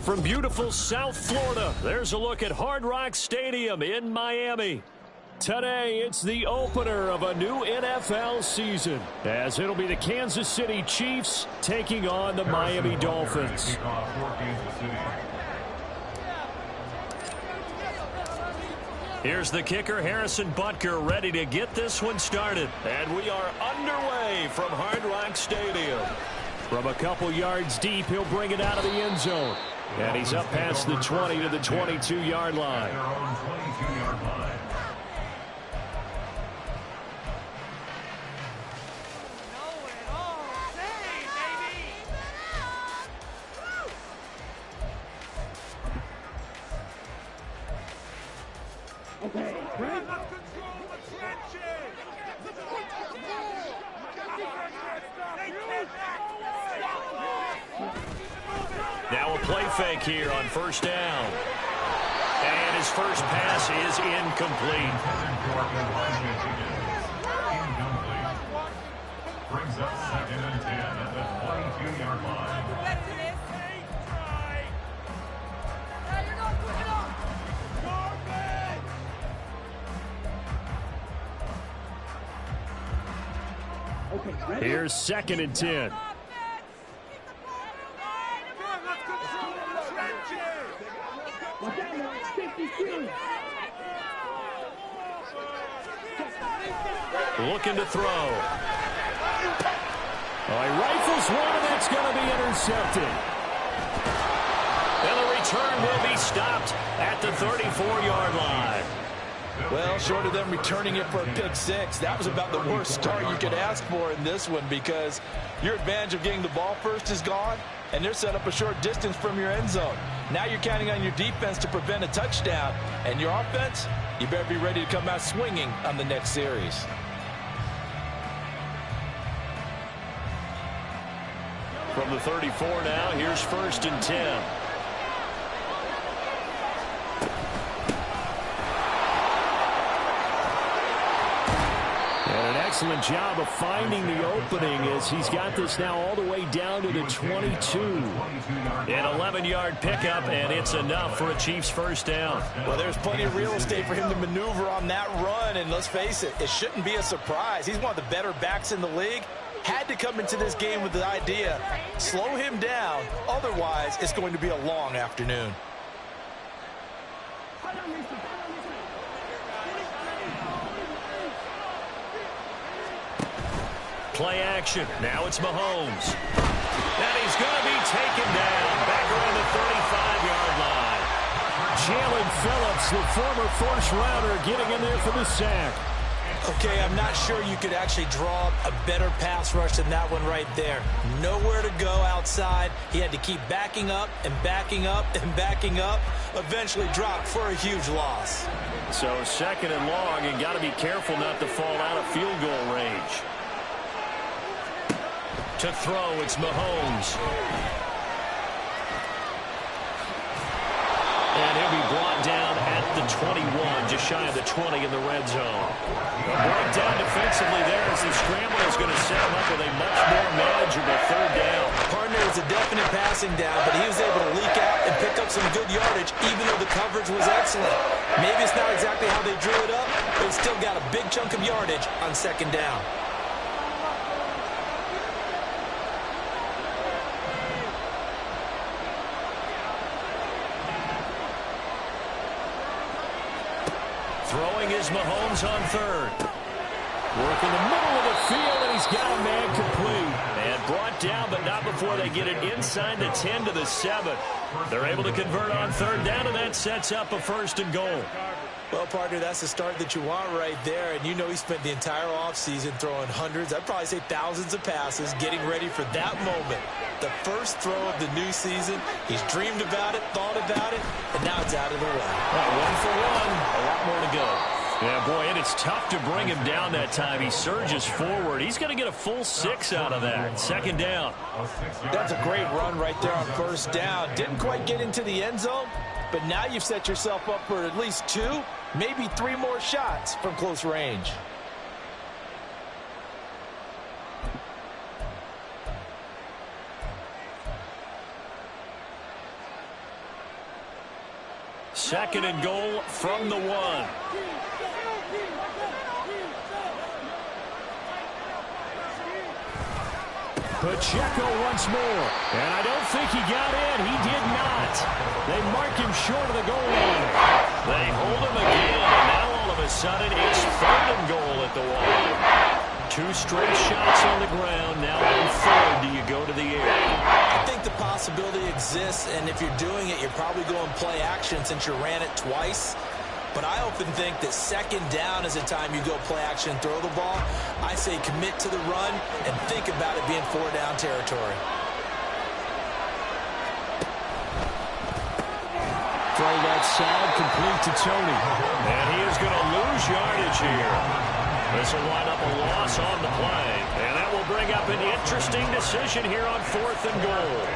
From beautiful South Florida, there's a look at Hard Rock Stadium in Miami. Today, it's the opener of a new NFL season, as it'll be the Kansas City Chiefs taking on the Miami Dolphins. Here's the kicker, Harrison Butker, ready to get this one started. And we are underway from Hard Rock Stadium. From a couple yards deep, he'll bring it out of the end zone. And he's up past the 20 to the 22-yard line. Now a play fake here on first down. And his first pass is incomplete. Brings up 2nd and 10 at the 22-yard line. Here's 2nd and 10. Looking to throw. Oh, he rifles one, and that's going to be intercepted. And the return will be stopped at the 34-yard line. Well, short of them returning it for a pick six, that was about the worst start you could ask for in this one, because your advantage of getting the ball first is gone, and they're set up a short distance from your end zone. Now you're counting on your defense to prevent a touchdown, and your offense, you better be ready to come out swinging on the next series. From the 34 now, here's 1st and 10. Excellent job of finding the opening as he's got this now all the way down to the 22. An 11-yard pickup, and it's enough for a Chiefs first down. Well, there's plenty of real estate for him to maneuver on that run, and let's face it, it shouldn't be a surprise. He's one of the better backs in the league. Had to come into this game with the idea, slow him down, otherwise it's going to be a long afternoon. Play action. Now it's Mahomes. And he's going to be taken down back around the 35-yard line. Jalen Phillips, the former first-rounder, getting in there for the sack. Okay, I'm not sure you could actually draw a better pass rush than that one right there. Nowhere to go outside. He had to keep backing up and backing up and backing up. Eventually dropped for a huge loss. So 2nd and long, and got to be careful not to fall out of field goal range. To throw, it's Mahomes. And he'll be brought down at the 21, just shy of the 20 in the red zone. A breakdown defensively there as the scramble is going to set him up with a much more manageable 3rd down. Partner, it's a definite passing down, but he was able to leak out and pick up some good yardage, even though the coverage was excellent. Maybe it's not exactly how they drew it up, but it's still got a big chunk of yardage on 2nd down. Throwing is Mahomes on 3rd. Work in the middle of the field, and he's got a man complete. And brought down, but not before they get it inside the 10 to the 7. They're able to convert on 3rd down, and that sets up a 1st and goal. Well, partner, that's the start that you want right there. And you know he spent the entire offseason throwing hundreds, I'd probably say thousands of passes, getting ready for that moment. The first throw of the new season. He's dreamed about it, thought about it, and now it's out of the way. Well, 1 for 1. A lot more to go. Yeah, boy, and it's tough to bring him down that time. He surges forward. He's going to get a full 6 out of that. 2nd down. That's a great run right there on 1st down. Didn't quite get into the end zone, but now you've set yourself up for at least 2, maybe 3 more shots from close range. 2nd and goal from the 1. Pacheco once more. And I don't think he got in. He did not. They mark him short of the goal line. They hold him again. And now all of a sudden it's 3rd and goal at the wall. 2 straight shots on the ground. Now on 3rd, do you go to the air? I think the possibility exists, and if you're doing it, you're probably going play action since you ran it twice. But I often think that 2nd down is the time you go play action, throw the ball. I say commit to the run and think about it being 4-down territory. Throw that side complete to Tony. And he is going to lose yardage here. This will wind up a loss on the play. And that will bring up an interesting decision here on 4th and goal.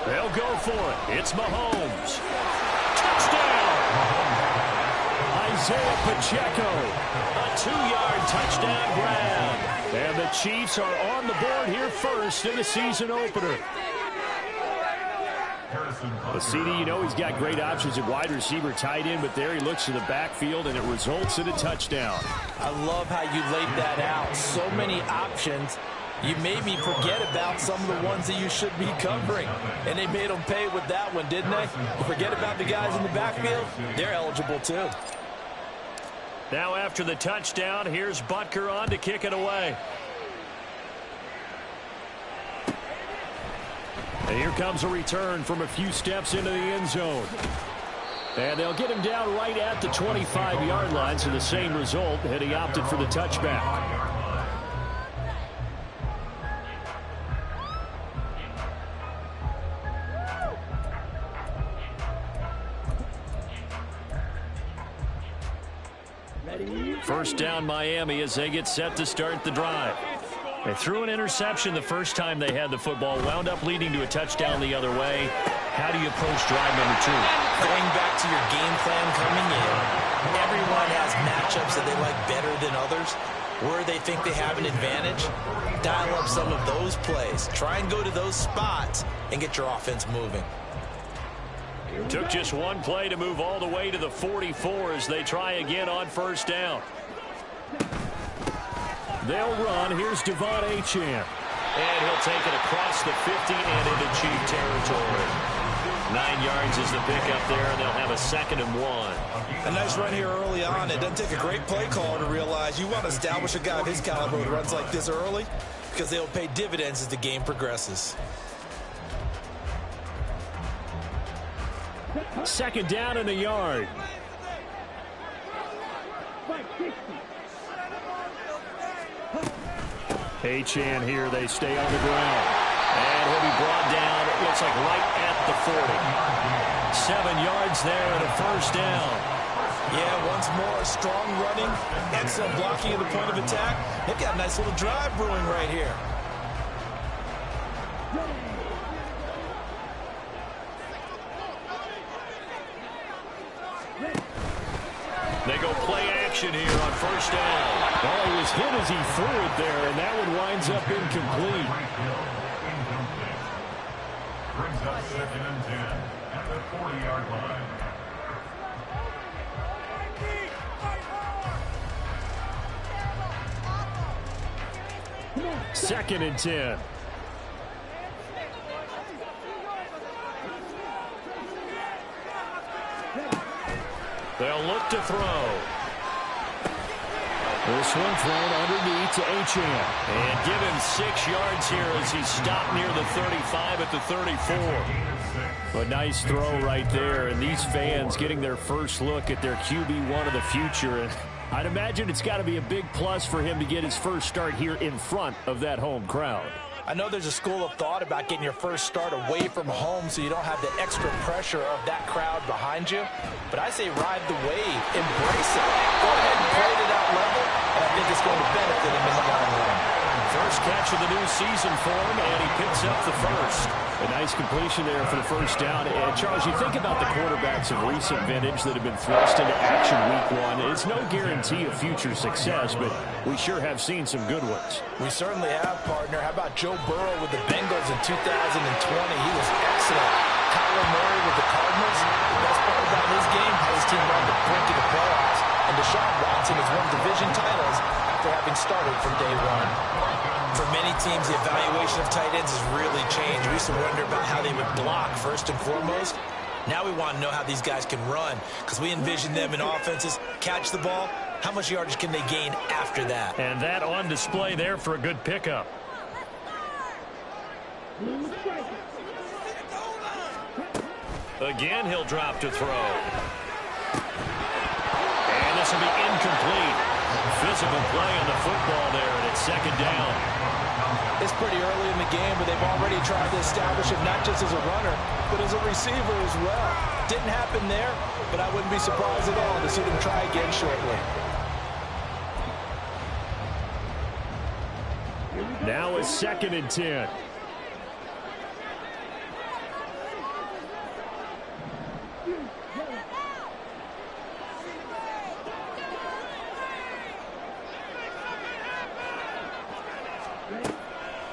They'll go for it. It's Mahomes. Touchdown! Isaiah Pacheco. A 2-yard touchdown grab. And the Chiefs are on the board here first in the season opener. But CD, you know he's got great options at wide receiver, tight end, but there he looks to the backfield, and it results in a touchdown. I love how you laid that out. So many options. You maybe forget about some of the ones that you should be covering. And they made them pay with that one, didn't they? Forget about the guys in the backfield. They're eligible too. Now after the touchdown, here's Butker on to kick it away. And here comes a return from a few steps into the end zone. And they'll get him down right at the 25-yard line, so the same result, and he opted for the touchback. First down Miami as they get set to start the drive. They threw an interception the first time they had the football, wound up leading to a touchdown the other way. How do you approach drive number 2? Going back to your game plan coming in, everyone has matchups that they like better than others. Where they think they have an advantage, dial up some of those plays. Try and go to those spots and get your offense moving. Took just one play to move all the way to the 44 as they try again on first down. They'll run. Here's Devon Achane. And he'll take it across the 50 and into Chief territory. 9 yards is the pickup there, and they'll have a 2nd and 1. A nice run here early on. It doesn't take a great play caller to realize you want to establish a guy of his caliber who runs like this early because they'll pay dividends as the game progresses. 2nd down and a yard. Achane here. They stay on the ground. And he'll be brought down, it looks like right at the 40. 7 yards there and a first down. Yeah, once more, strong running, excellent blocking at the point of attack. They've got a nice little drive brewing right here. They go play action here on first down. Oh, he was hit as he threw it there, and that one winds up incomplete. Brings up 2nd and 10 at the 40-yard line. Second and 10. They'll look to throw. This one thrown underneath to Achane. And give him 6 yards here as he stopped near the 35 at the 34. A nice throw right there. And these fans getting their first look at their QB1 of the future. And I'd imagine it's got to be a big plus for him to get his first start here in front of that home crowd. I know there's a school of thought about getting your first start away from home so you don't have the extra pressure of that crowd behind you. But I say ride the wave, embrace it. Go ahead and play to that level, and I think it's going to benefit him in the long run. First catch of the new season for him, and he picks up the first. A nice completion there for the first down. And Charles, you think about the quarterbacks of recent vintage that have been thrust into action week one. It's no guarantee of future success, but we sure have seen some good ones. We certainly have, partner. How about Joe Burrow with the Bengals in 2020? He was excellent. Kyler Murray with the Cardinals. The best part about his game, had his team on the brink of the playoffs. And Deshaun Watson has won division titles after having started from day one. For many teams, the evaluation of tight ends has really changed. We used to wonder about how they would block first and foremost. Now we want to know how these guys can run, because we envision them in offenses catch the ball. How much yardage can they gain after that? And that on display there for a good pickup. Again, he'll drop to throw. And this will be incomplete. Physical play on the football there, and it's second down. It's pretty early in the game, but they've already tried to establish him not just as a runner, but as a receiver as well. Didn't happen there, but I wouldn't be surprised at all to see them try again shortly. Now it's 2nd and 10.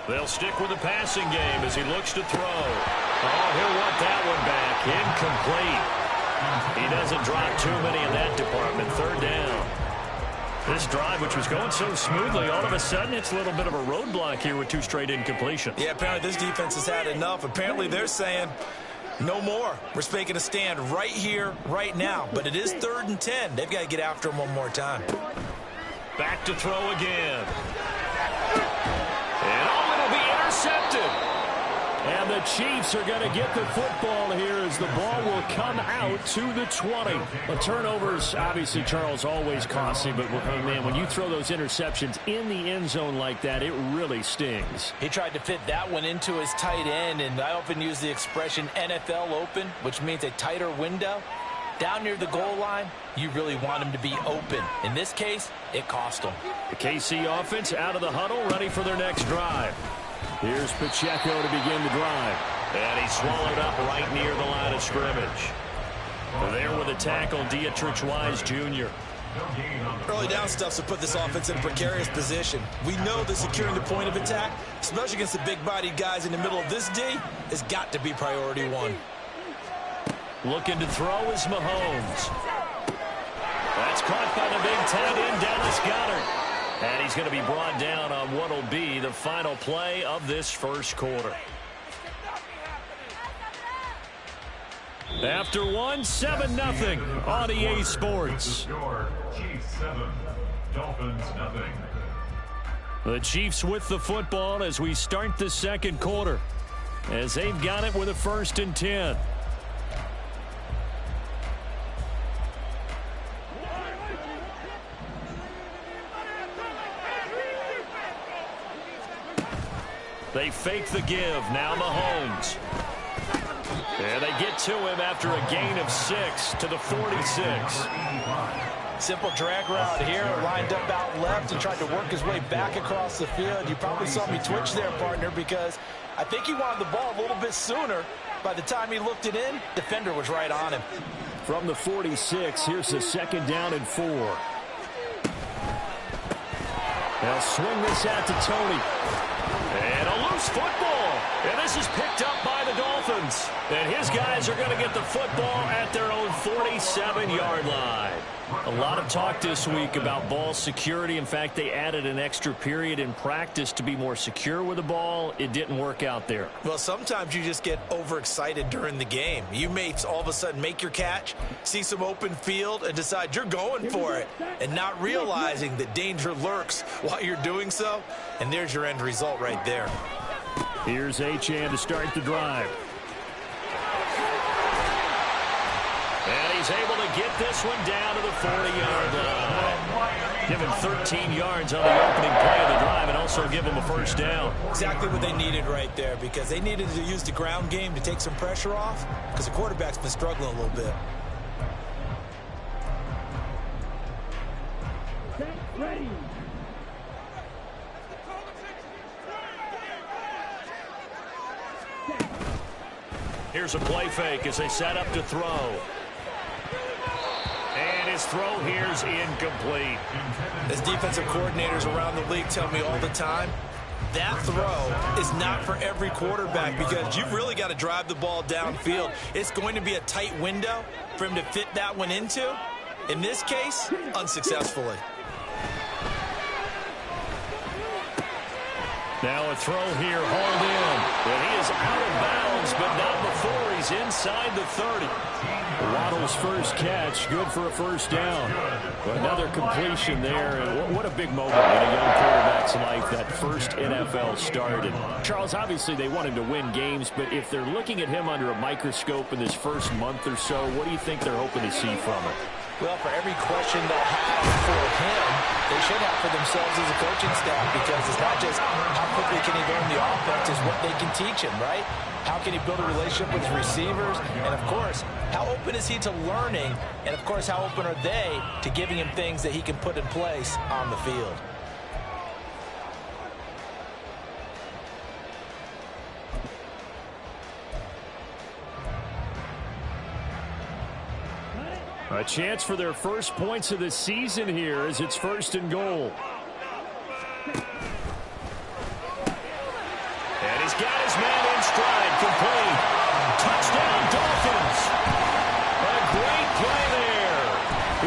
They'll stick with the passing game as he looks to throw. Oh, he'll want that one back. Incomplete. He doesn't drop too many in that department. 3rd down. This drive, which was going so smoothly, all of a sudden it's a little bit of a roadblock here with 2 straight incompletions. Yeah, apparently this defense has had enough. Apparently they're saying no more. We're making a stand right here, right now. But it is 3rd and 10. They've got to get after him one more time. Back to throw again. And oh, it'll be intercepted. And the Chiefs are going to get the football here as the ball will come out to the 20. The turnovers, obviously, Charles, always costly. But, oh, man, when you throw those interceptions in the end zone like that, it really stings. He tried to fit that one into his tight end, and I often use the expression NFL open, which means a tighter window. Down near the goal line, you really want him to be open. In this case, it cost him. The KC offense out of the huddle, ready for their next drive. Here's Pacheco to begin the drive. And he's swallowed up right near the line of scrimmage. There with a tackle, Dietrich Wise Jr. Early down stuff to put this offense in a precarious position. We know that securing the point of attack, especially against the big-bodied guys in the middle of this D, has got to be priority one. Looking to throw is Mahomes. That's caught by the big tight end, Dallas Goedert. And he's going to be brought down on what will be the final play of this first quarter. After one, 7-0 on EA Sports. Chiefs 7, Dolphins 0. The Chiefs with the football as we start the second quarter, as they've got it with a 1st and 10. They fake the give. Now Mahomes. And they get to him after a gain of 6 to the 46. Simple drag route here, lined up out left and tried to work his way back across the field. You probably saw me twitch there, partner, because I think he wanted the ball a little bit sooner. By the time he looked it in, defender was right on him. From the 46, here's the 2nd down and 4. They'll swing this out to Tony. And a loose football. And this is picked up by the Dolphins. And his guys are going to get the football at their own 47-yard line. A lot of talk this week about ball security. In fact, they added an extra period in practice to be more secure with the ball. It didn't work out there. Well, sometimes you just get overexcited during the game. You may all of a sudden make your catch, see some open field, and decide you're going for it, and not realizing that danger lurks while you're doing so. And there's your end result right there. Here's Achane to start the drive. And he's able to get this one down to the 40-yard line. Give him 13 yards on the opening play of the drive and also give him a first down. Exactly what they needed right there, because they needed to use the ground game to take some pressure off, because the quarterback's been struggling a little bit. Ready. Here's a play fake as they set up to throw. And his throw here's incomplete. As defensive coordinators around the league tell me all the time, that throw is not for every quarterback, because you've really got to drive the ball downfield. It's going to be a tight window for him to fit that one into. In this case, unsuccessfully. Now a throw here, hauled in. And he is out of bounds, but not before he's inside the 30. Waddle's first catch, good for a first down. Another completion there. And what a big moment in a young quarterback's life, that first NFL start. And Charles, obviously they want him to win games, but if they're looking at him under a microscope in this first month or so, what do you think they're hoping to see from him? Well, for every question they'll have for him, they should have for themselves as a coaching staff, because it's not just how quickly can he learn the offense, it's what they can teach him, right? How can he build a relationship with his receivers? And, of course, how open is he to learning? And, of course, how open are they to giving him things that he can put in place on the field? A chance for their first points of the season here as it's 1st and goal. And he's got his man in stride, complete. Touchdown, Dolphins. A great play there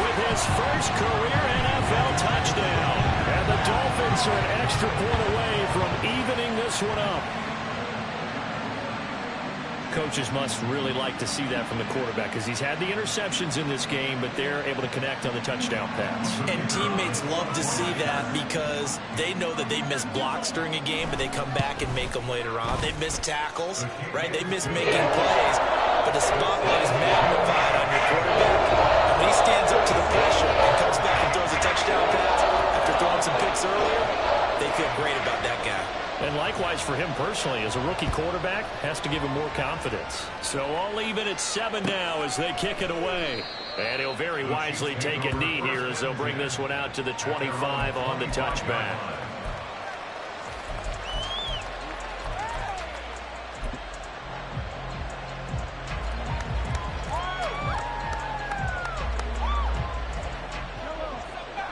with his first career NFL touchdown. And the Dolphins are an extra point away from evening this one up. Coaches must really like to see that from the quarterback, because he's had the interceptions in this game, but they're able to connect on the touchdown pass. And teammates love to see that, because they know that they miss blocks during a game, but they come back and make them later on. They miss tackles, right? They miss making plays, but the spotlight is magnified on your quarterback. And when he stands up to the pressure and comes back and throws a touchdown pass after throwing some picks earlier, they feel great about that guy. And likewise for him personally, as a rookie quarterback, has to give him more confidence. So all even at 7 now as they kick it away. And he'll very wisely take a knee here as they'll bring this one out to the 25 on the touchback.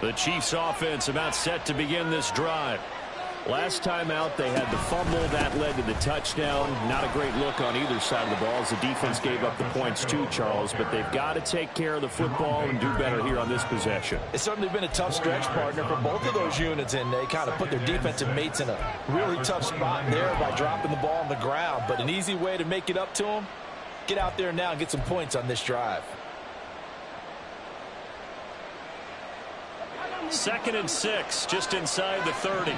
The Chiefs offense about set to begin this drive. Last time out, they had the fumble. That led to the touchdown. Not a great look on either side of the ball as the defense gave up the points too, Charles. But they've got to take care of the football and do better here on this possession. It's certainly been a tough stretch, partner, for both of those units, and they kind of put their defensive mates in a really tough spot there by dropping the ball on the ground. But an easy way to make it up to them, get out there now and get some points on this drive. 2nd and 6, just inside the 30.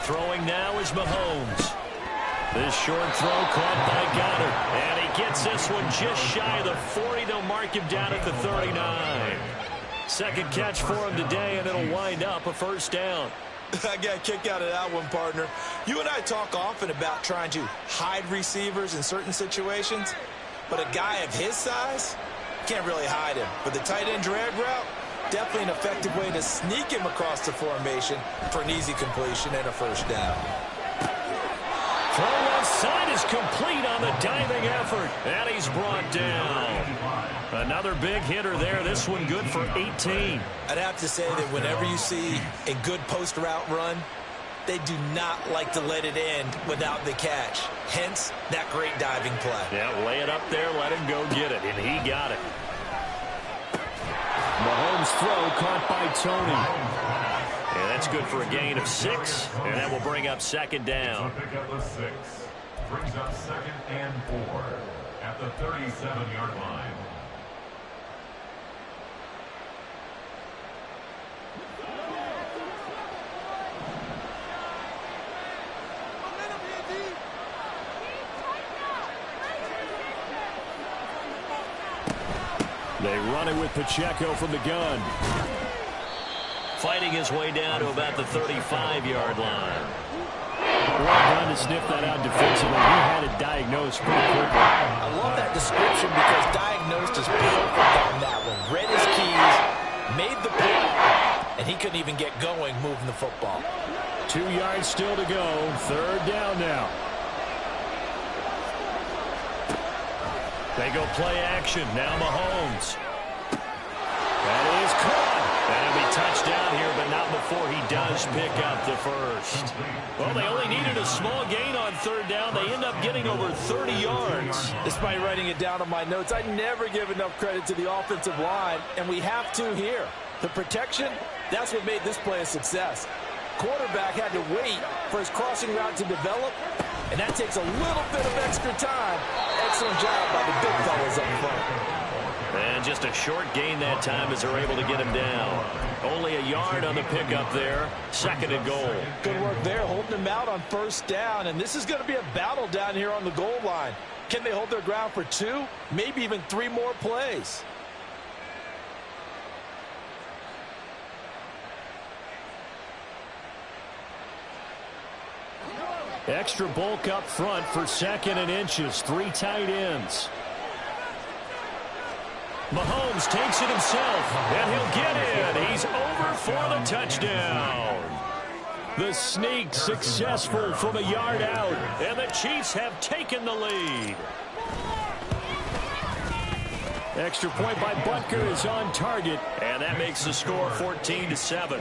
Throwing now is Mahomes. This short throw caught by Goddard. And he gets this one just shy of the 40. They'll mark him down at the 39. Second catch for him today, and it'll wind up a first down. I got a kick out of that one, partner. You and I talk often about trying to hide receivers in certain situations, but a guy of his size can't really hide him. But the tight end drag route, definitely an effective way to sneak him across the formation for an easy completion and a first down. Throw left side is complete on the diving effort, and he's brought down. Another big hitter there. This one good for 18. I'd have to say that whenever you see a good post route run, they do not like to let it end without the catch. Hence, that great diving play. Yeah, lay it up there, let him go get it, and he got it. Mahomes' throw caught by Tony. And that's good for a gain of 6, and that will bring up 2nd down. So pick up the 6. Brings up 2nd and 4 at the 37-yard line. They run it with Pacheco from the gun. Fighting his way down to about the 35-yard line. Well done to sniff that out defensively. He had it diagnosed pretty quickly. I love that description because diagnosed is perfect on that one. Read his keys, made the play, and he couldn't even get going moving the football. 2 yards still to go. Third down now. They go play action. Now Mahomes. That is caught. That'll be touchdown here, but not before he does pick up the first. Well, they only needed a small gain on third down. They end up getting over 30 yards. Despite writing it down on my notes, I never give enough credit to the offensive line, and we have to here. The protection, that's what made this play a success. Quarterback had to wait for his crossing route to develop, and that takes a little bit of extra time. Excellent job by the big fellas up front. And just a short gain that time as they're able to get him down. Only a yard on the pickup there. Second and goal. Good work there, holding him out on first down. And this is going to be a battle down here on the goal line. Can they hold their ground for 2, maybe even 3 more plays? Extra bulk up front for 2nd and inches. 3 tight ends. Mahomes takes it himself, and he'll get in. He's over for the touchdown. The sneak successful from a yard out, and the Chiefs have taken the lead. Extra point by Butker is on target, and that makes the score 14-7.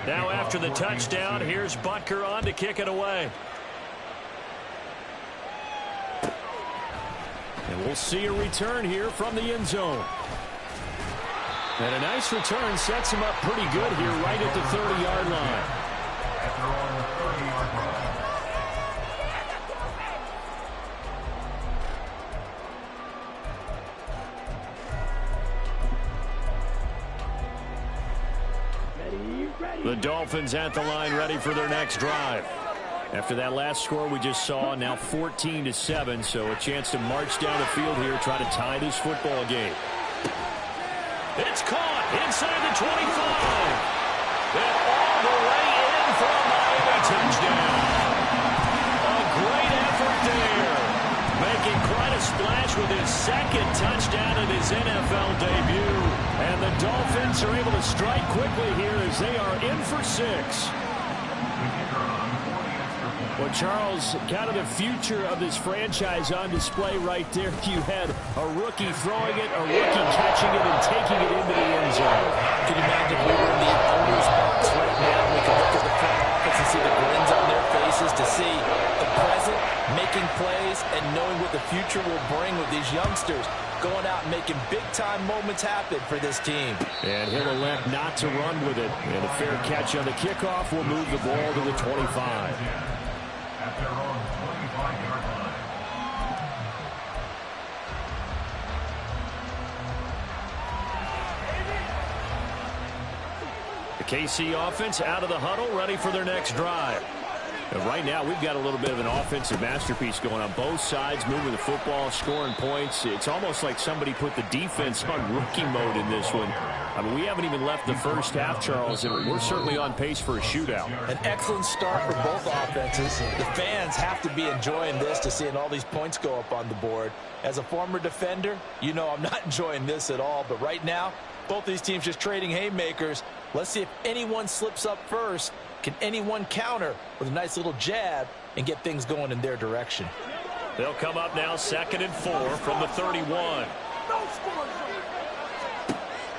Now after the touchdown, here's Butker on to kick it away. And we'll see a return here from the end zone. And a nice return sets him up pretty good here right at the 30-yard line. The Dolphins at the line ready for their next drive. After that last score we just saw, now 14-7, so a chance to march down the field here, try to tie this football game. It's caught inside the 25. And all the way in for a Miami touchdown. A great effort there. Making quite a splash with his 2nd touchdown in his NFL debut. And the Dolphins are able to strike quickly here as they are in for 6. Well, Charles, kind of the future of this franchise on display right there. You had a rookie throwing it, a rookie catching it, and taking it into the end zone. Can you imagine if we were in the owner's box right now? We can look at the front office and see the grins on their faces, to see the present, making plays, and knowing what the future will bring with these youngsters going out and making big-time moments happen for this team. And he'll elect not to run with it. And a fair catch on the kickoff will move the ball to the 25. At their own 25-yard line. The KC offense out of the huddle, ready for their next drive. And right now, we've got a little bit of an offensive masterpiece going on both sides, moving the football, scoring points. It's almost like somebody put the defense on rookie mode in this one. I mean, we haven't even left the first half, Charles, and we're certainly on pace for a shootout. An excellent start for both offenses. The fans have to be enjoying this, to seeing all these points go up on the board. As a former defender, you know I'm not enjoying this at all. But right now, both these teams just trading haymakers. Let's see if anyone slips up first. Can anyone counter with a nice little jab and get things going in their direction? They'll come up now 2nd and 4 from the 31.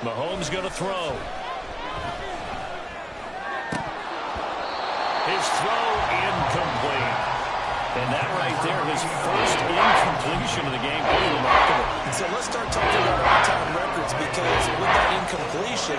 Mahomes going to throw. His throw incomplete. And that right there, his first incompletion of the game. Pretty remarkable. So let's start talking about all-time records, because with that incompletion,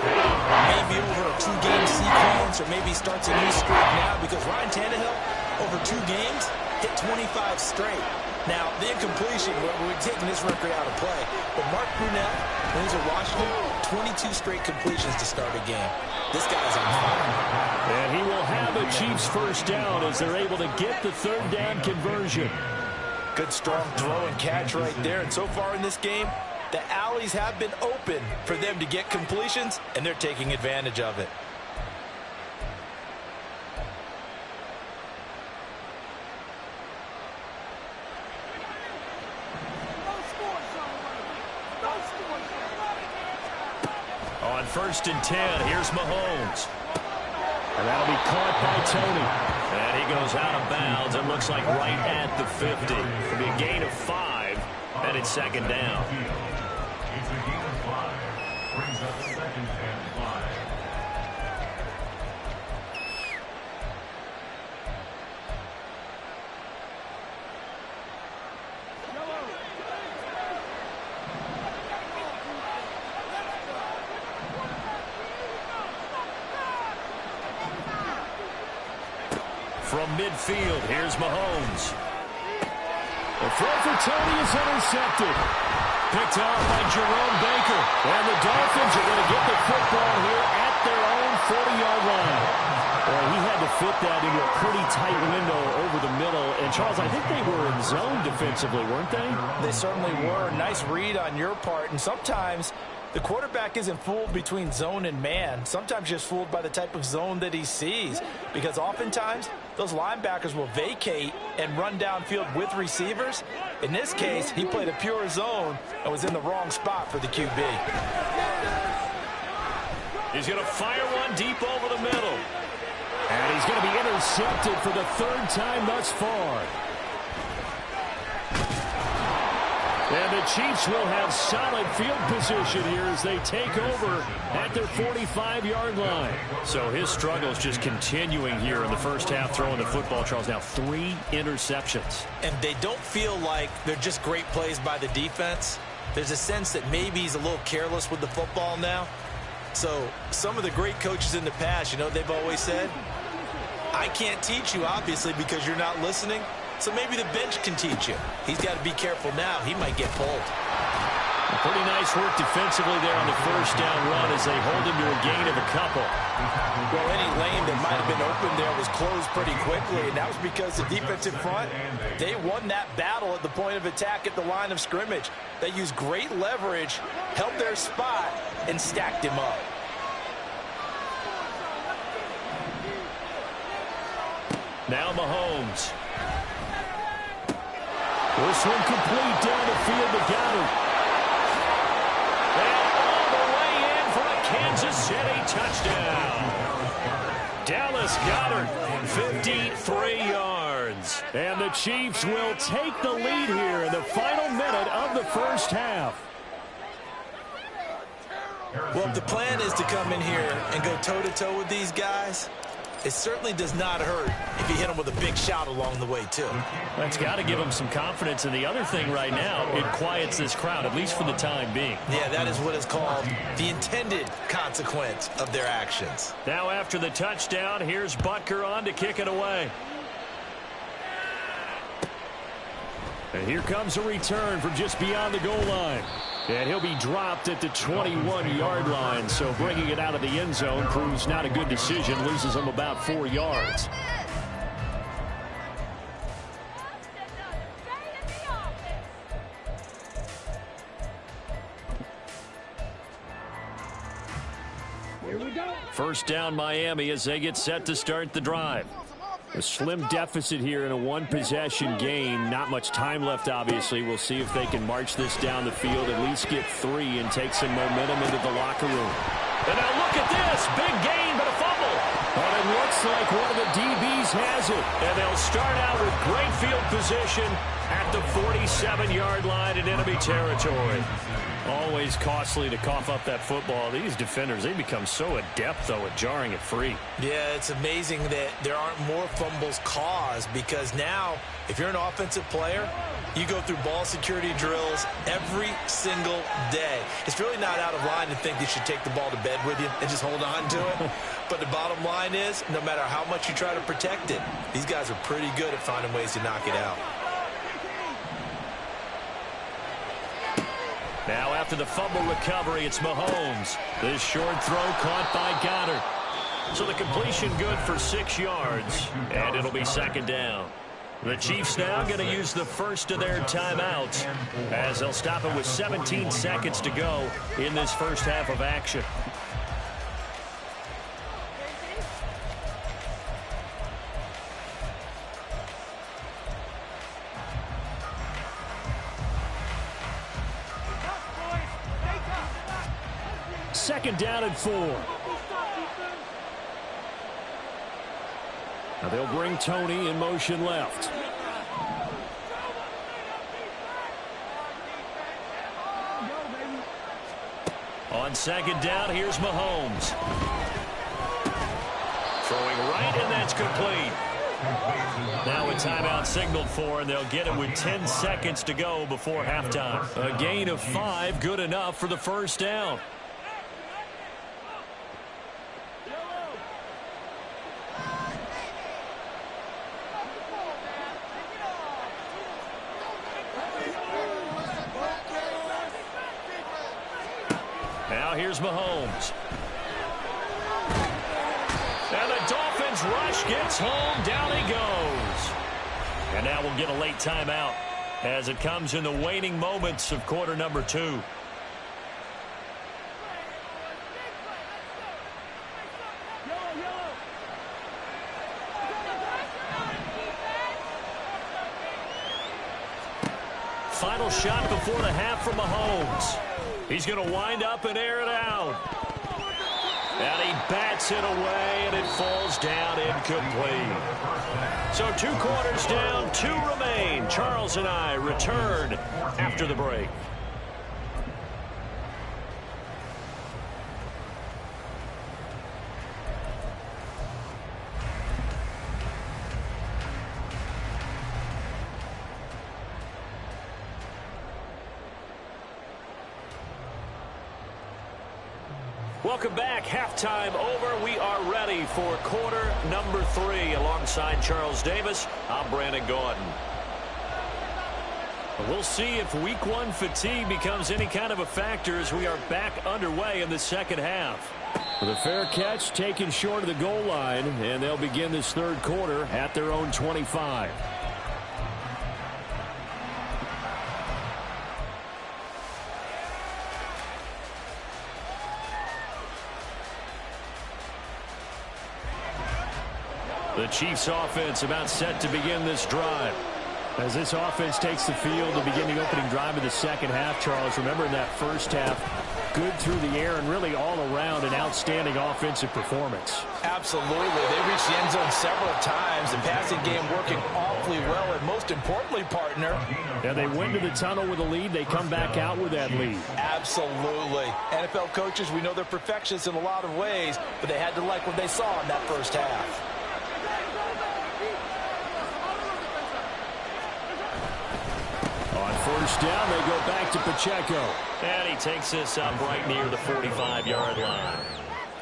maybe over a 2-game sequence, or maybe starts a new streak now, because Ryan Tannehill, over 2 games, hit 25 straight. Now, the incompletion, we're taking this record out of play. But Mark Brunell, when he was at Washington, 22 straight completions to start a game. This guy's on fire. And he will have a Chiefs first down as they're able to get the 3rd down conversion. Good, strong throw and catch right there. And so far in this game, the alleys have been open for them to get completions, and they're taking advantage of it. On 1st and 10, here's Mahomes. And that'll be caught by Tony. And he goes out of bounds. It looks like right at the 50. It'll be a gain of 5, and it's 2nd down. It's a gain of 5. Brings up 2nd and 5. From midfield, here's Mahomes. The throw for Tony is intercepted. Picked off by Jerome Baker. And the Dolphins are going to get the football here at their own 40-yard line. Well, he had to fit that into a pretty tight window over the middle. And, Charles, I think they were in zone defensively, weren't they? They certainly were. Nice read on your part. And sometimes the quarterback isn't fooled between zone and man. Sometimes just fooled by the type of zone that he sees. Because oftentimes those linebackers will vacate and run downfield with receivers. In this case, he played a pure zone and was in the wrong spot for the QB. He's going to fire one deep over the middle. And he's going to be intercepted for the 3rd time thus far. And the Chiefs will have solid field position here as they take over at their 45-yard line. So his struggles just continuing here in the first half throwing the football, Charles. Now 3 interceptions. And they don't feel like they're just great plays by the defense. There's a sense that maybe he's a little careless with the football now. So some of the great coaches in the past, you know, they've always said, I can't teach you, obviously, because you're not listening. So maybe the bench can teach you. He's got to be careful now. He might get pulled. Pretty nice work defensively there on the 1st down run as they hold him to a gain of a couple. Well, any lane that might have been open there was closed pretty quickly, and that was because the defensive front, they won that battle at the point of attack at the line of scrimmage. They used great leverage, held their spot, and stacked him up. Now Mahomes. This one complete down the field to Goddard. And all the way in for a Kansas City touchdown. Dallas Goedert, 53 yards. And the Chiefs will take the lead here in the final minute of the first half. Well, if the plan is to come in here and go toe-to-toe with these guys, it certainly does not hurt if you hit them with a big shot along the way, too. That's got to give them some confidence. And the other thing right now, it quiets this crowd, at least for the time being. Yeah, that is what is called the intended consequence of their actions. Now after the touchdown, here's Butker on to kick it away. And here comes a return from just beyond the goal line. And he'll be dropped at the 21-yard line. So bringing it out of the end zone proves not a good decision. Loses him about 4 yards. Here we go. First down Miami as they get set to start the drive. A slim deficit here in a one-possession game. Not much time left, obviously. We'll see if they can march this down the field, at least get 3 and take some momentum into the locker room. And now look at this. Big gain, but a fumble. But it looks like one of the DBs has it. And they'll start out with great field position at the 47-yard line in enemy territory. Always costly to cough up that football. These defenders, they become so adept, though, at jarring it free. Yeah, it's amazing that there aren't more fumbles caused, because now, if you're an offensive player, you go through ball security drills every single day. It's really not out of line to think you should take the ball to bed with you and just hold on to it. But the bottom line is, no matter how much you try to protect it, these guys are pretty good at finding ways to knock it out. Now after the fumble recovery, it's Mahomes. This short throw caught by Goddard. So the completion good for 6 yards, and it'll be second down. The Chiefs now going to use the first of their timeouts as they'll stop it with 17 seconds to go in this first half of action. Second down and 4. Now they'll bring Tony in motion left. On second down, here's Mahomes. Throwing right, and that's complete. Now a timeout signaled for, and they'll get it with 10 seconds to go before halftime. A gain of 5, good enough for the first down. Now here's Mahomes. And the Dolphins rush gets home. Down he goes. And now we'll get a late timeout as it comes in the waning moments of quarter number 2. Final shot before the half from Mahomes. He's going to wind up and air it out. And he bats it away, and it falls down incomplete. So 2 quarters down, 2 remain. Charles and I return after the break. Welcome back. Halftime over. We are ready for quarter number 3. Alongside Charles Davis, I'm Brandon Gaudin. We'll see if week 1 fatigue becomes any kind of a factor as we are back underway in the second half. The fair catch taken short of the goal line, and they'll begin this third quarter at their own 25. The Chiefs offense about set to begin this drive. As this offense takes the field to begin the opening drive of the second half, Charles, remember in that first half, good through the air and really all around an outstanding offensive performance. Absolutely. They reached the end zone several times. The passing game working awfully well, and most importantly, partner. Yeah, they went to the tunnel with a lead. They come back out with that lead. Absolutely. NFL coaches, we know they're perfectionists in a lot of ways, but they had to like what they saw in that first half. On first down, they go back to Pacheco. And he takes this up right near the 45-yard line.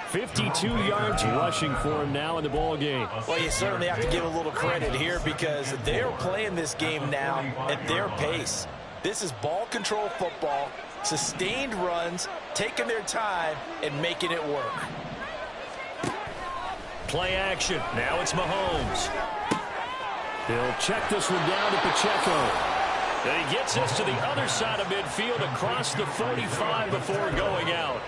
52 yards rushing for him now in the ball game. Well, you certainly have to give a little credit here because they're playing this game now at their pace. This is ball control football, sustained runs, taking their time, and making it work. Play action. Now it's Mahomes. He'll check this one down to Pacheco. And he gets us to the other side of midfield across the 45 before going out.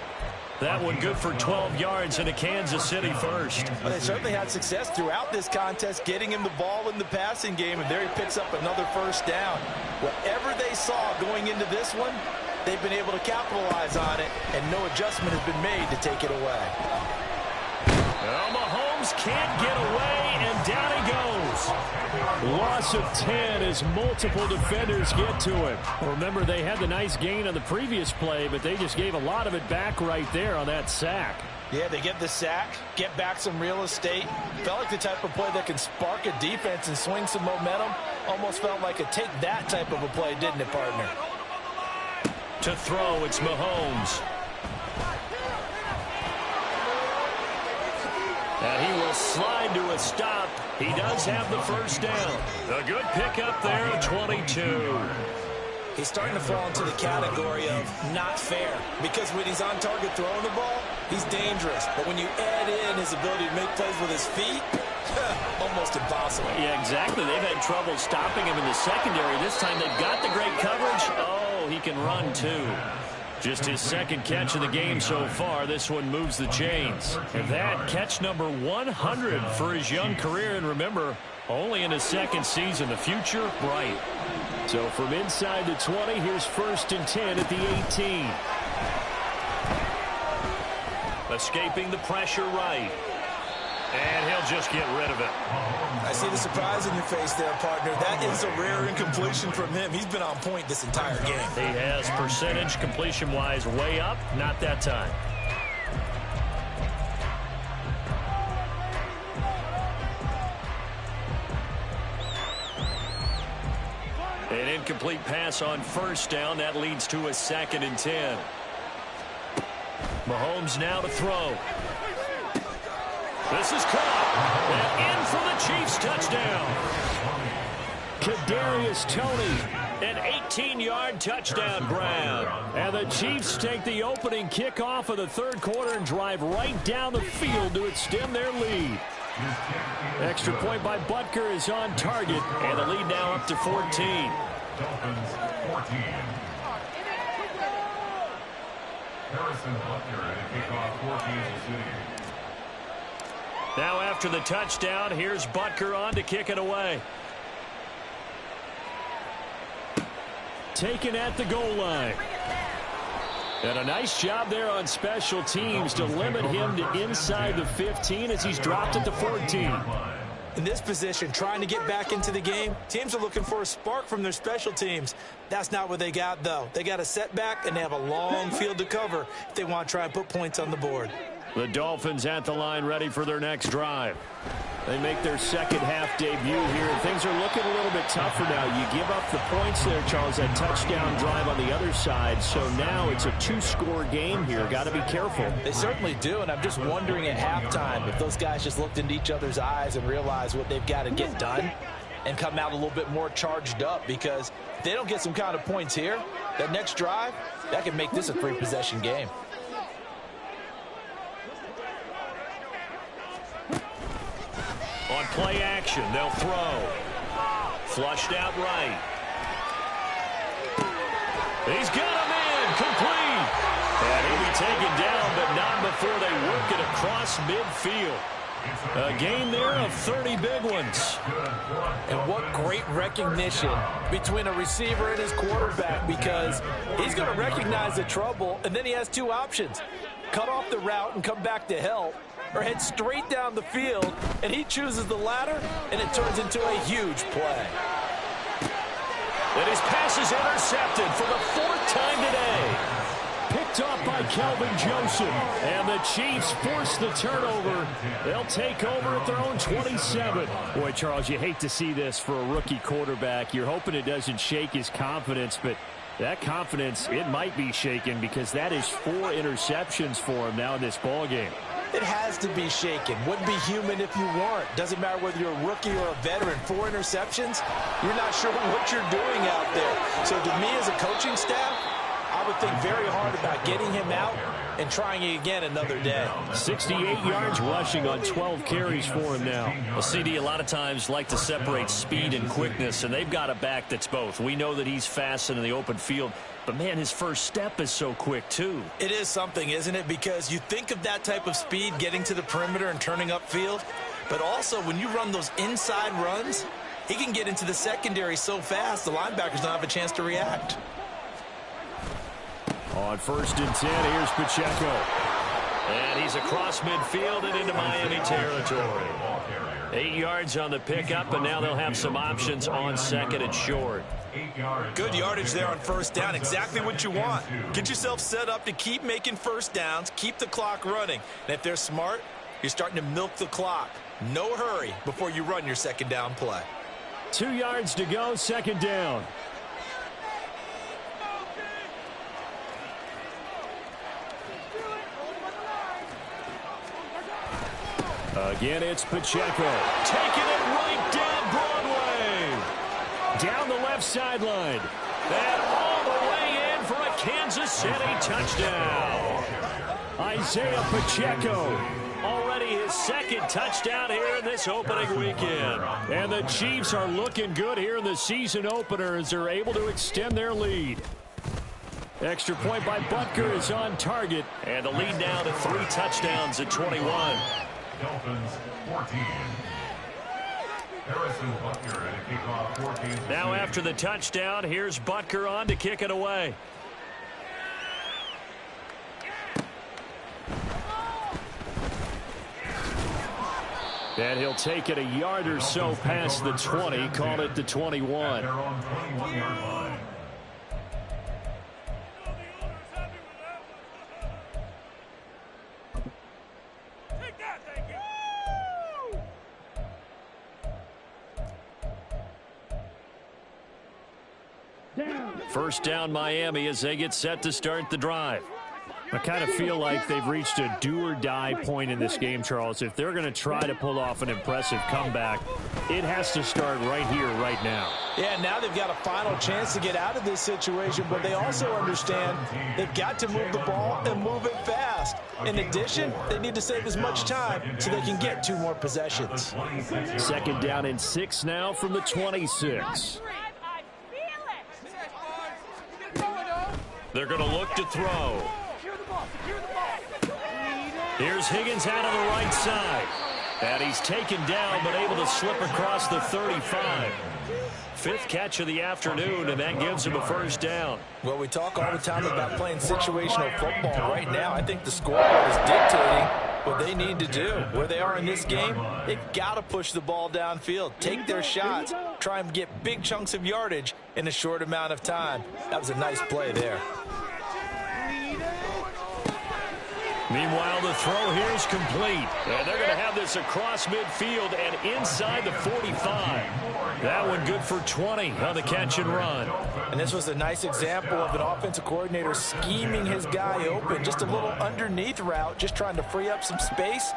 That one good for 12 yards into Kansas City first. Well, they certainly had success throughout this contest, getting him the ball in the passing game, and there he picks up another first down. Whatever they saw going into this one, they've been able to capitalize on it, and no adjustment has been made to take it away. Well, Mahomes can't get away, and down he goes. Loss of 10 as multiple defenders get to him. Remember, they had the nice gain on the previous play, but they just gave a lot of it back right there on that sack. Yeah, they get the sack, get back some real estate. Felt like the type of play that can spark a defense and swing some momentum. Almost felt like a take that type of a play, didn't it, partner? To throw, it's Mahomes. And he will slide to a stop. He does have the first down. A good pickup there at 22. He's starting to fall into the category of not fair, because when he's on target throwing the ball, He's dangerous, but when you add in his ability to make plays with his feet, almost impossible. Yeah, exactly. They've had trouble stopping him in the secondary. This time they've got the great coverage. Oh, he can run too. Just his second catch of the game so far. This one moves the chains. And that catch number 100 for his young career. And remember, only in his second season. The future bright. So from inside the 20, here's 1st and 10 at the 18. Escaping the pressure right. And he'll just get rid of it. I see the surprise in your face there, partner. That is a rare incompletion from him. He's been on point this entire game. He has percentage completion-wise way up. Not that time. An incomplete pass on 1st down. That leads to a 2nd and 10. Mahomes now to throw. This is caught. And in for the Chiefs touchdown. Kadarius Toney, an 18-yard touchdown grab. And the Chiefs take the opening kickoff of the 3rd quarter and drive right down the field to extend their lead. Extra point by Butker is on target, and the lead now up to 14. Dolphins 14. Harrison Butker at a kickoff for Kansas City. Now after the touchdown, here's Butker on to kick it away. Taken at the goal line. And a nice job there on special teams to limit him to inside the 15 as he's dropped at the 14. In this position, trying to get back into the game, teams are looking for a spark from their special teams. That's not what they got, though. They got a setback, and they have a long field to cover if they want to try and put points on the board. The Dolphins at the line ready for their next drive. They make their second half debut here, and things are looking a little bit tougher now. You give up the points there, Charles, that touchdown drive on the other side, so now it's a 2-score game here. Got to be careful. They certainly do, and I'm just wondering at halftime if those guys just looked into each other's eyes and realized what they've got to get done and come out a little bit more charged up, because if they don't get some kind of points here, that next drive, that can make this a 3-possession game. On play action, they'll throw. Flushed out right. He's got him in, complete. And he'll be taken down, but not before they work it across midfield. A gain there of 30 big ones. And what great recognition between a receiver and his quarterback, because he's going to recognize the trouble, and then he has 2 options. Cut off the route and come back to help, or head straight down the field, and he chooses the latter, and it turns into a huge play. And his pass is intercepted for the 4th time today. Picked off by Kelvin Joseph, and the Chiefs force the turnover. They'll take over at their own 27. Boy, Charles, you hate to see this for a rookie quarterback. You're hoping it doesn't shake his confidence, but that confidence, it might be shaken, because that is 4 interceptions for him now in this ballgame. It has to be shaken. Wouldn't be human if you weren't. Doesn't matter whether you're a rookie or a veteran. 4 interceptions, you're not sure what you're doing out there. So to me as a coaching staff, I would think very hard about getting him out and trying it again another day. 68 yards rushing on 12 carries for him now. Well, CD, a lot of times like to separate speed and quickness, and they've got a back that's both. We know that he's fast in the open field, but, man, his first step is so quick, too. It is something, isn't it? Because you think of that type of speed getting to the perimeter and turning upfield, but also when you run those inside runs, he can get into the secondary so fast the linebackers don't have a chance to react. On 1st and 10, here's Pacheco. And he's across midfield and into Miami territory. 8 yards on the pickup, and now they'll have some options on 2nd and short. Good yardage there on 1st down. Exactly what you want. Get yourself set up to keep making 1st downs, keep the clock running. And if they're smart, you're starting to milk the clock. No hurry before you run your 2nd down play. 2 yards to go, 2nd down. Again, it's Pacheco. Taking it right down Broadway. Down the left sideline. And all the way in for a Kansas City touchdown. Isaiah Pacheco. Already his second touchdown here in this opening weekend. And the Chiefs are looking good here in the season opener as they're able to extend their lead. Extra point by Butker is on target. And the lead now to 3 touchdowns at 21. Dolphins 14. Harrison Butker at a kickoff 14. Now after the touchdown, here's Butker on to kick it away. And he'll take it a yard or so past the 20, call it the 21. They're on 21-yard line. First down Miami as they get set to start the drive. I kind of feel like they've reached a do-or-die point in this game, Charles. If they're going to try to pull off an impressive comeback, it has to start right here, right now. Yeah, now they've got a final chance to get out of this situation, but they also understand they've got to move the ball and move it fast. In addition, they need to save as much time so they can get 2 more possessions. Second down and 6 now from the 26. They're going to look to throw. Here's Higgins out of the right side. And he's taken down but able to slip across the 35. 5th catch of the afternoon, and that gives him a first down. Well, we talk all the time about playing situational football. Right now, I think the scoreboard is dictating what they need to do. Where they are in this game, they've got to push the ball downfield, take their shots, try and get big chunks of yardage in a short amount of time. That was a nice play there. Meanwhile, the throw here is complete. And they're going to have this across midfield and inside the 45. That one good for 20 on the catch and run. And this was a nice example of an offensive coordinator scheming his guy open. Just a little underneath route, just trying to free up some space.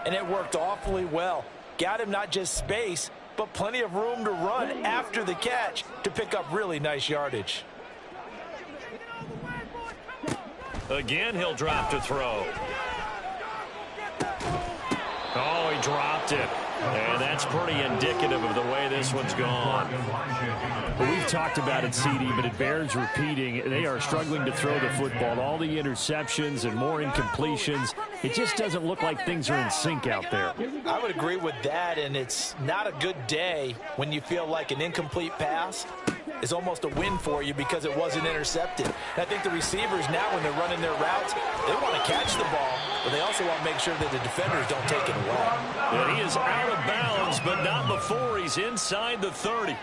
And it worked awfully well. Got him not just space, but plenty of room to run after the catch to pick up really nice yardage. Again, he'll drop to throw. Oh, he dropped it. And that's pretty indicative of the way this one's gone. Well, we've talked about it, CD, but it bears repeating. They are struggling to throw the football. All the interceptions and more incompletions. It just doesn't look like things are in sync out there. I would agree with that, and it's not a good day when you feel like an incomplete pass is almost a win for you because it wasn't intercepted. And I think the receivers now, when they're running their routes, they want to catch the ball, but they also want to make sure that the defenders don't take it away. And he is out of bounds, but not before he's inside the 30.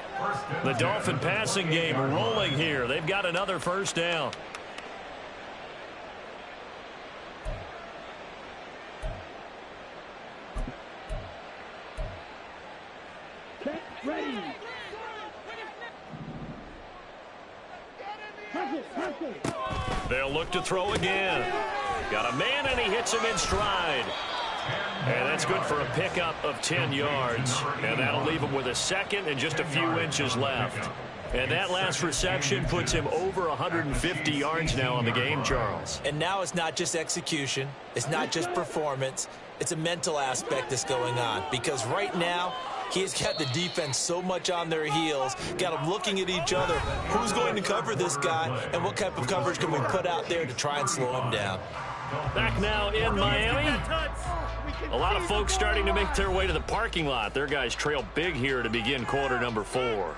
The Dolphin passing game rolling here. They've got another first down. Ready. They'll look to throw again. Got a man, and he hits him in stride. And that's good for a pickup of 10 yards. And that'll leave him with a second and just a few inches left. And that last reception puts him over 150 yards now on the game, Charles. And now it's not just execution. It's not just performance. It's a mental aspect that's going on. Because right now, he's got the defense so much on their heels, got them looking at each other. Who's going to cover this guy, and what type of coverage can we put out there to try and slow him down? Back now in Miami. A lot of folks starting to make their way to the parking lot. Their guys trail big here to begin quarter number 4.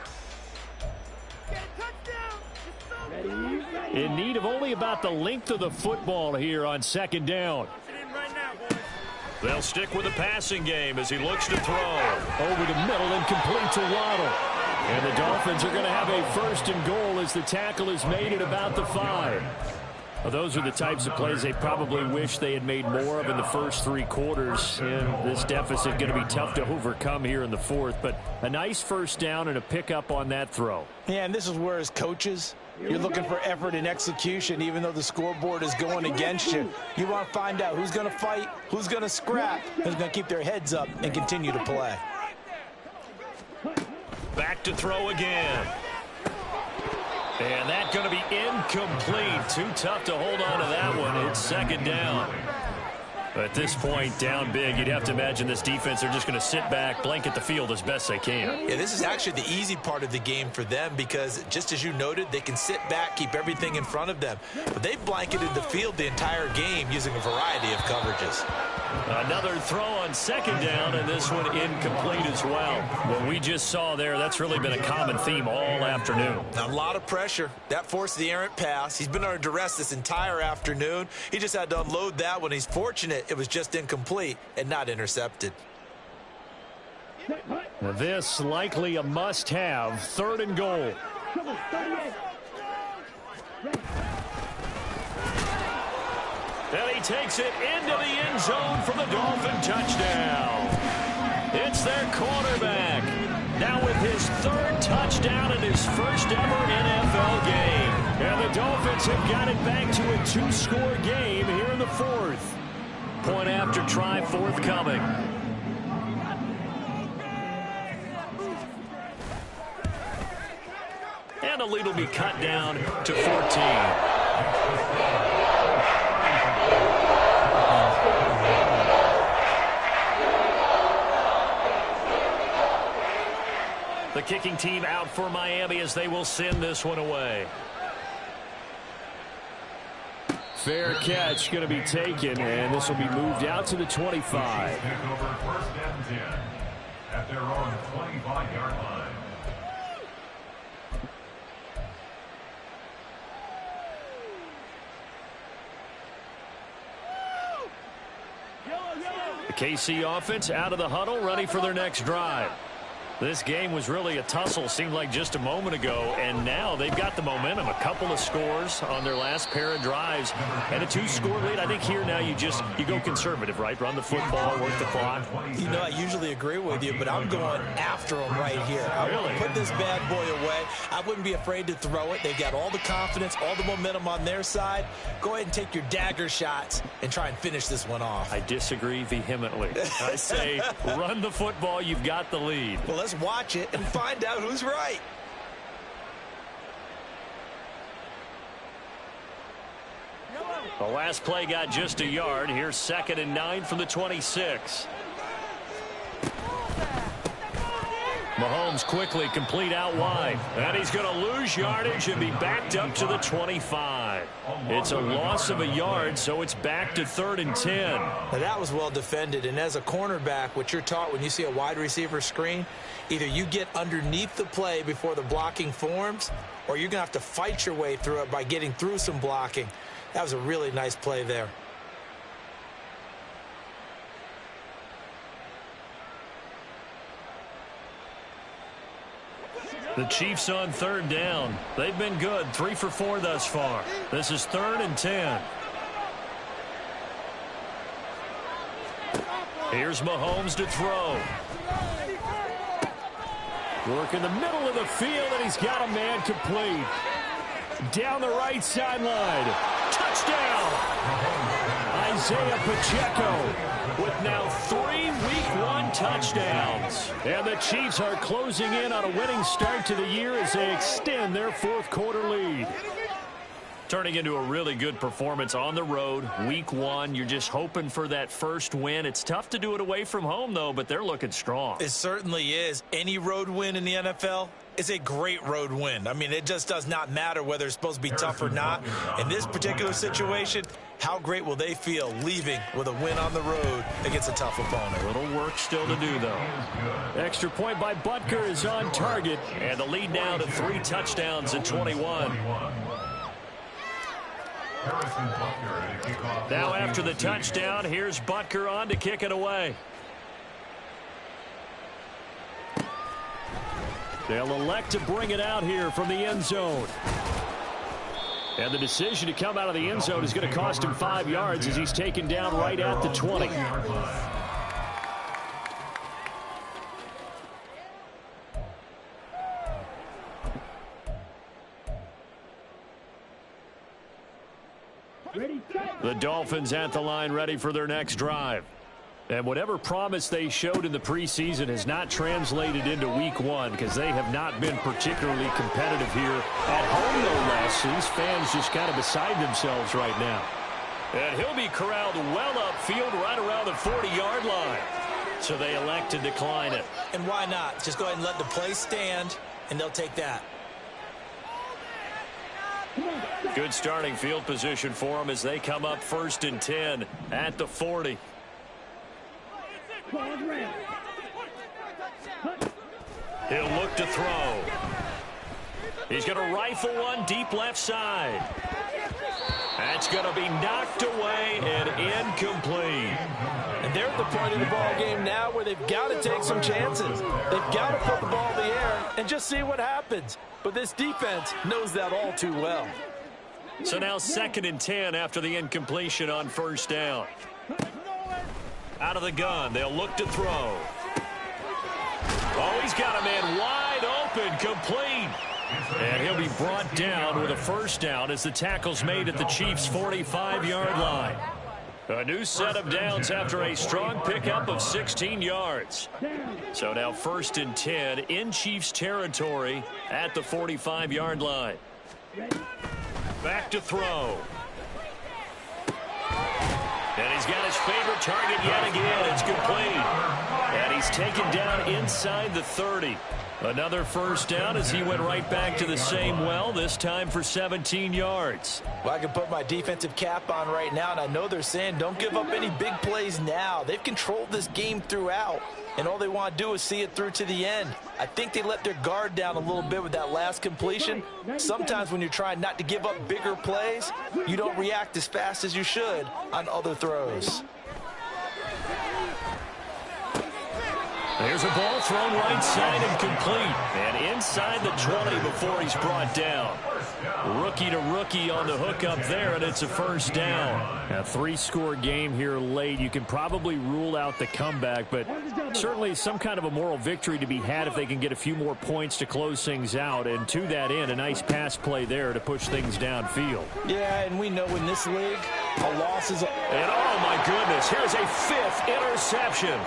In need of only about the length of the football here on second down. They'll stick with the passing game as he looks to throw. Over the middle and complete to Waddle. And the Dolphins are going to have a first and goal as the tackle is made at about the 5. Well, those are the types of plays they probably wish they had made more of in the first 3 quarters. And this deficit going to be tough to overcome here in the 4th. But a nice first down and a pickup on that throw. Yeah, and this is where as coaches, you're looking for effort and execution, even though the scoreboard is going against you. You want to find out who's going to fight, who's going to scrap, who's going to keep their heads up and continue to play. Back to throw again. And that's going to be incomplete. Too tough to hold on to that one. It's second down. At this point, down big, you'd have to imagine this defense, they're just going to sit back, blanket the field as best they can. Yeah, this is actually the easy part of the game for them because, just as you noted, they can sit back, keep everything in front of them. But they've blanketed the field the entire game using a variety of coverages. Another throw on second down, and this one incomplete as well. What we just saw there, that's really been a common theme all afternoon. A lot of pressure. That forced the errant pass. He's been under duress this entire afternoon. He just had to unload that one. He's fortunate it was just incomplete and not intercepted. Now this likely a must-have, third and goal. And he takes it into the end zone for the Dolphin touchdown. It's their quarterback. Now with his third touchdown in his first ever NFL game. And the Dolphins have got it back to a two-score game here in the fourth. Point after try forthcoming. And the lead will be cut down to 14. The kicking team out for Miami as they will send this one away. Fair catch going to be taken, and this will be moved out to the 25. Take over first and 10 at their own 25-yard line. The KC offense out of the huddle, ready for their next drive. This game was really a tussle, seemed like just a moment ago, and now they've got the momentum. A couple of scores on their last pair of drives, and a two-score lead. I think here now you go conservative, right? Run the football, work the clock. You know, I usually agree with you, but I'm going after them right here. I want to put this bad boy away. I wouldn't be afraid to throw it. They've got all the confidence, all the momentum on their side. Go ahead and take your dagger shots and try and finish this one off. I disagree vehemently. I say run the football. You've got the lead. Well, let's watch it and find out who's right. The last play got just a yard. Here's 2nd and 9 from the 26. Mahomes quickly complete out wide. And he's going to lose yardage and be backed up to the 25. It's a loss of a yard, so it's back to 3rd and 10. Now that was well defended, and as a cornerback, what you're taught when you see a wide receiver screen, either you get underneath the play before the blocking forms, or you're going to have to fight your way through it by getting through some blocking. That was a really nice play there. The Chiefs on 3rd down. They've been good, 3 for 4 thus far. This is 3rd and 10. Here's Mahomes to throw. Work in the middle of the field, and he's got a man complete. Down the right sideline. Touchdown! Isaiah Pacheco with now 3 Week 1 touchdowns. And the Chiefs are closing in on a winning start to the year as they extend their 4th quarter lead. Turning into a really good performance on the road. Week 1, you're just hoping for that first win. It's tough to do it away from home, though, but they're looking strong. It certainly is. Any road win in the NFL is a great road win. I mean, it just does not matter whether it's supposed to be tough or not. In this particular situation, how great will they feel leaving with a win on the road against a tough opponent? A little work still to do, though. Extra point by Butker is on target, and the lead now to 3 touchdowns at 21. Now after the touchdown, here's Butker on to kick it away. They'll elect to bring it out here from the end zone. And the decision to come out of the end zone is going to cost him 5 yards as he's taken down right at the 20. The Dolphins at the line ready for their next drive. And whatever promise they showed in the preseason has not translated into week one because they have not been particularly competitive here at home, no less. These fans just kind of beside themselves right now. And he'll be corralled well upfield right around the 40-yard line. So they elect to decline it. And why not? Just go ahead and let the play stand, and they'll take that. Good starting field position for them as they come up 1st and 10 at the 40. He'll look to throw. He's going to rifle one deep left side. That's going to be knocked away and incomplete. And they're at the point of the ball game now where they've got to take some chances. They've got to put the ball in the air and just see what happens. But this defense knows that all too well. So now 2nd and 10 after the incompletion on 1st down. Out of the gun, they'll look to throw. Oh, he's got a man wide open, complete. And he'll be brought down with a 1st down as the tackle's made at the Chiefs' 45-yard line. A new set of downs after a strong pickup of 16 yards. So now 1st and 10 in Chiefs territory at the 45-yard line. Back to throw. And he's got his favorite target yet again. It's complete. And he's taken down inside the 30. Another 1st down as he went right back to the same well, this time for 17 yards. Well, I can put my defensive cap on right now, and I know they're saying don't give up any big plays now. They've controlled this game throughout, and all they want to do is see it through to the end. I think they let their guard down a little bit with that last completion. Sometimes when you're trying not to give up bigger plays, you don't react as fast as you should on other throws. There's a ball thrown right side and complete. And inside the 20 before he's brought down. Rookie to rookie on the hook up there, and it's a 1st down. A 3-score game here late. You can probably rule out the comeback, but certainly some kind of a moral victory to be had if they can get a few more points to close things out. And to that end, a nice pass play there to push things downfield. Yeah, and we know in this league, a loss is And oh my goodness, here's a 5th interception.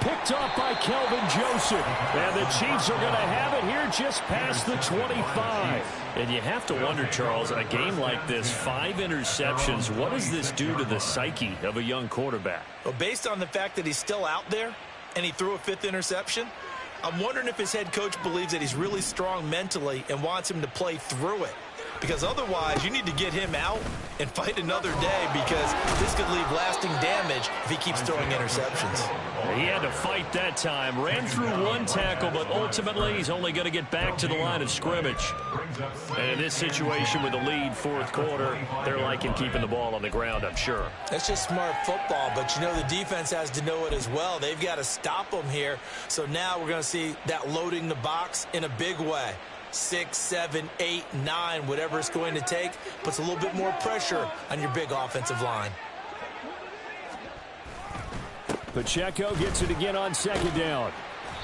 Picked off by Kelvin Joseph. And the Chiefs are going to have it here just past the 25. And you have to wonder, Charles, a game like this, 5 interceptions, what does this do to the psyche of a young quarterback? Well, based on the fact that he's still out there and he threw a 5th interception, I'm wondering if his head coach believes that he's really strong mentally and wants him to play through it. Because otherwise, you need to get him out and fight another day because this could leave lasting damage if he keeps throwing interceptions. He had to fight that time. Ran through 1 tackle, but ultimately he's only going to get back to the line of scrimmage. And in this situation with the lead 4th quarter, they're liking keeping the ball on the ground, I'm sure. That's just smart football, but you know the defense has to know it as well. They've got to stop them here. So now we're going to see that loading the box in a big way. 6, 7, 8, 9, whatever it's going to take, puts a little bit more pressure on your big offensive line. Pacheco gets it again on 2nd down.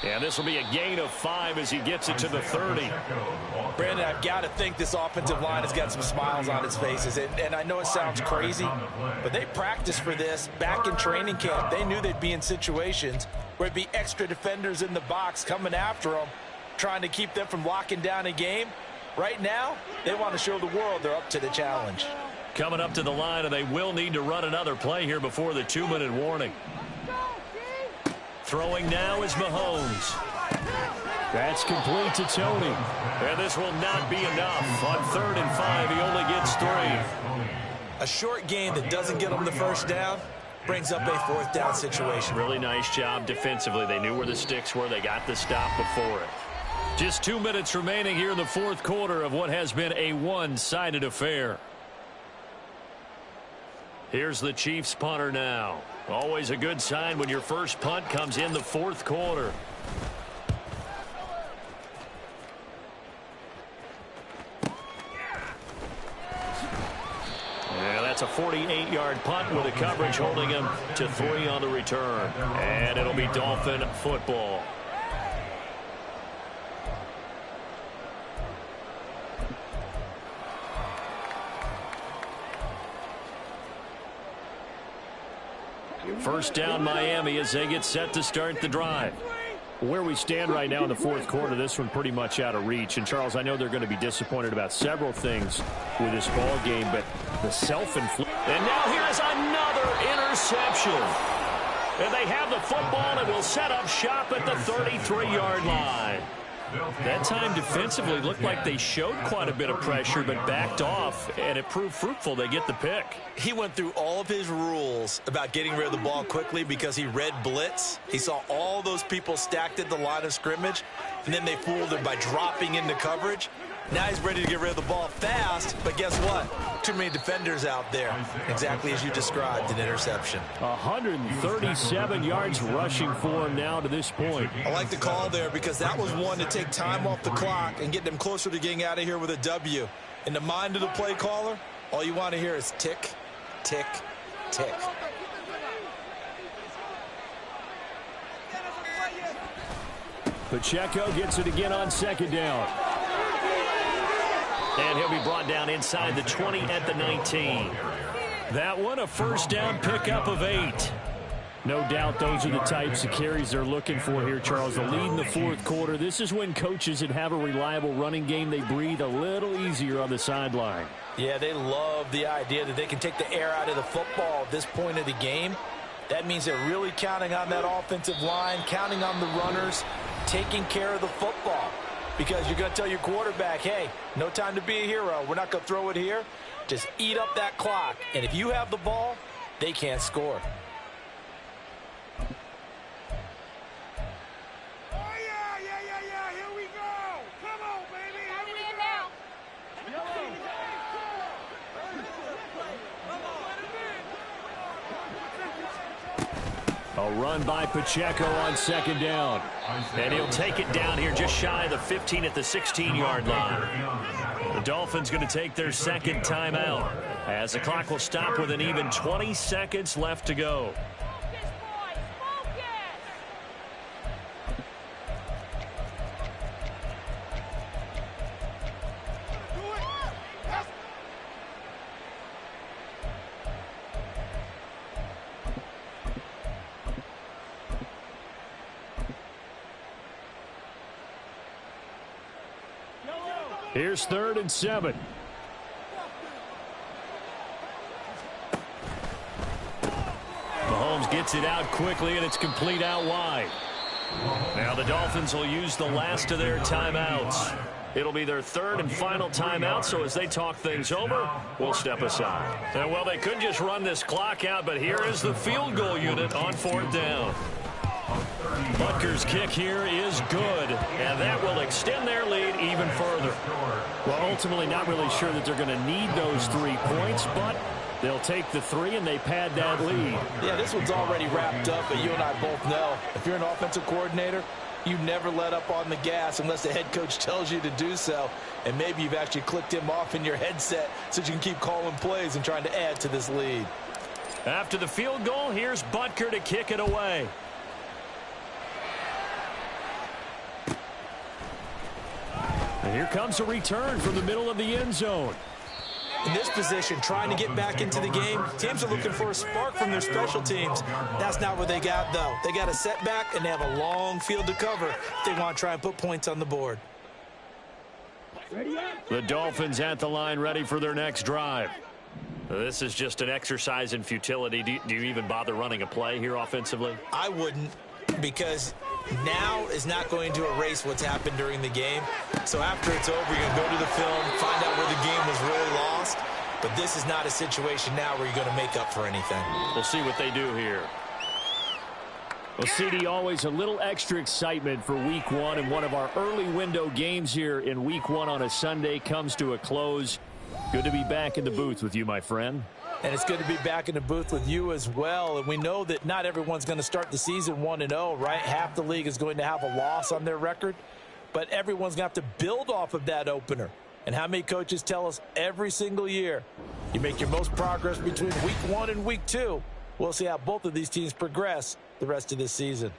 And this will be a gain of 5 as he gets it to the 30. Brandon, I've got to think this offensive line has got some smiles on its faces. And I know it sounds crazy, but they practiced for this back in training camp. They knew they'd be in situations where it'd be extra defenders in the box coming after them, trying to keep them from locking down a game. Right now, they want to show the world they're up to the challenge. Coming up to the line, and they will need to run another play here before the 2-minute warning. Throwing now is Mahomes. That's complete to Tony. And this will not be enough. On 3rd and 5, he only gets 3. A short game that doesn't get them the 1st down brings up a 4th down situation. Really nice job defensively. They knew where the sticks were. They got the stop before it. Just 2 minutes remaining here in the 4th quarter of what has been a one-sided affair. Here's the Chiefs punter now. Always a good sign when your first punt comes in the 4th quarter. Yeah, that's a 48-yard punt with the coverage holding him to 3 on the return. And it'll be Dolphin football. First down Miami as they get set to start the drive. Where we stand right now in the fourth quarter, this one pretty much out of reach. And, Charles, I know they're going to be disappointed about several things with this ball game, but the self-inflicted. And now here's another interception. And they have the football and will set up shop at the 33-yard line. That time defensively looked like they showed quite a bit of pressure but backed off, and it proved fruitful. They get the pick. He went through all of his rules about getting rid of the ball quickly because he read blitz. He saw all those people stacked at the line of scrimmage, and then they fooled him by dropping into coverage. Now he's ready to get rid of the ball fast, but guess what? Too many defenders out there. Exactly as you described, an interception. 137 yards rushing for him now to this point. I like the call there because that was one to take time off the clock and get them closer to getting out of here with a W. In the mind of the play caller, all you want to hear is tick, tick, tick. Pacheco gets it again on second down. And he'll be brought down inside the 20 at the 19. That one a first down pickup of 8. No doubt those are the types of carries they're looking for here, Charles. The lead in the fourth quarter. This is when coaches that have a reliable running game, they breathe a little easier on the sideline. Yeah, they love the idea that they can take the air out of the football at this point of the game. That means they're really counting on that offensive line, counting on the runners, taking care of the football. Because you're going to tell your quarterback, hey, no time to be a hero. We're not going to throw it here. Just eat up that clock. And if you have the ball, they can't score. Oh, yeah. Here we go. Come on, baby. Here we go. A run by Pacheco on second down. And he'll take it down here just shy of the 15 at the 16-yard line. The Dolphins going to take their second timeout as the clock will stop with an even 20 seconds left to go. Here's 3rd and 7. Mahomes gets it out quickly, and it's complete out wide. Now the Dolphins will use the last of their timeouts. It'll be their 3rd and final timeout, so as they talk things over, we'll step aside. And, well, they could just run this clock out, but here is the field goal unit on 4th down. Butker's kick here is good, and that will extend their lead even further. Well, ultimately not really sure that they're going to need those 3 points, but they'll take the 3 and they pad that lead. Yeah, this one's already wrapped up, but you and I both know if you're an offensive coordinator, you never let up on the gas unless the head coach tells you to do so, and maybe you've actually clicked him off in your headset so you can keep calling plays and trying to add to this lead. After the field goal, here's Butker to kick it away. And here comes a return from the middle of the end zone. In this position, trying to get back into the game, teams are looking for a spark from their special teams. That's not what they got, though. They got a setback, and they have a long field to cover if they want to try and put points on the board. The Dolphins at the line, ready for their next drive. This is just an exercise in futility. Do you even bother running a play here offensively? I wouldn't, because now is not going to erase what's happened during the game. So after it's over, you're going to go to the film, find out where the game was really lost. But this is not a situation now where you're going to make up for anything. We'll see what they do here. Well, CD, always a little extra excitement for Week 1, and one of our early window games here in Week 1 on a Sunday comes to a close. Good to be back in the booth with you, my friend. And it's good to be back in the booth with you as well. And we know that not everyone's going to start the season 1-0, right? Half the league is going to have a loss on their record. But everyone's going to have to build off of that opener. And how many coaches tell us every single year, you make your most progress between Week 1 and Week 2. We'll see how both of these teams progress the rest of this season.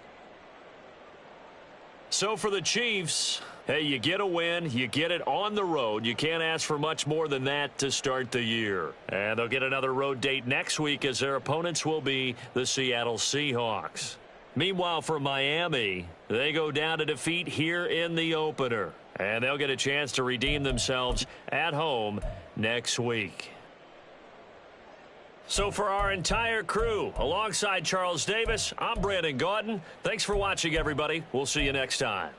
So for the Chiefs, Hey, you get a win, you get it on the road. You can't ask for much more than that to start the year. And they'll get another road date next week as their opponents will be the Seattle Seahawks. Meanwhile, for Miami, they go down to defeat here in the opener. And they'll get a chance to redeem themselves at home next week. So for our entire crew, alongside Charles Davis, I'm Brandon Gaudin. Thanks for watching, everybody. We'll see you next time.